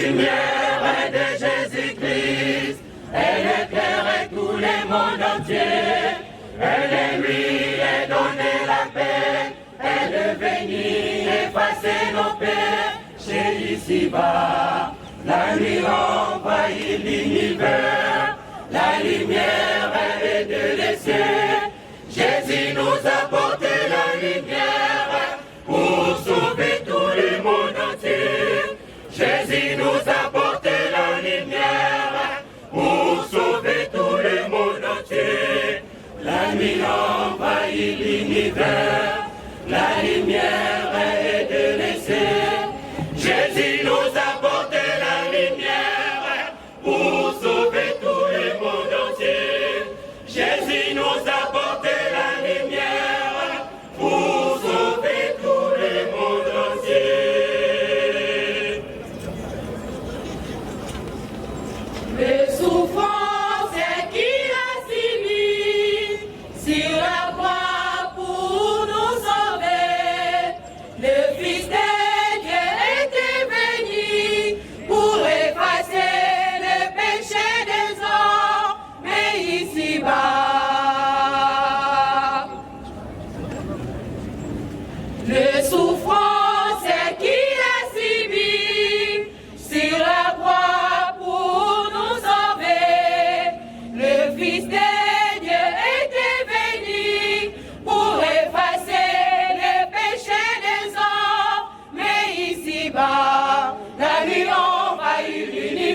Lumière de Jésus-Christ, elle éclaire tous les mondes entiers. Elle est lui, elle donne la paix, elle est venue effacer nos péchés ici-bas. La nuit envahit l'univers, la lumière est de l'essai. Jésus nous a porté la lumière pour sauver tout le monde entier. Jésus nous a porté la lumière pour sauver tout le monde entier. La nuit envahit l'univers, la lumière est de l'essai. Jésus nous a porté la lumière pour sauver tout le monde entier. Jésus nous a porté la lumière pour sauver tout le monde entier. Les souffrances qu'il a subies sur la croix pour nous sauver, le Fils de Dieu était venu pour effacer le péché des hommes, mais ici-bas. Les souffrances qu'il a subies sur la croix pour nous sauver, le Fils de Dieu était venu pour effacer le péché des hommes, mais ici-bas, la nuit envahit l'univers.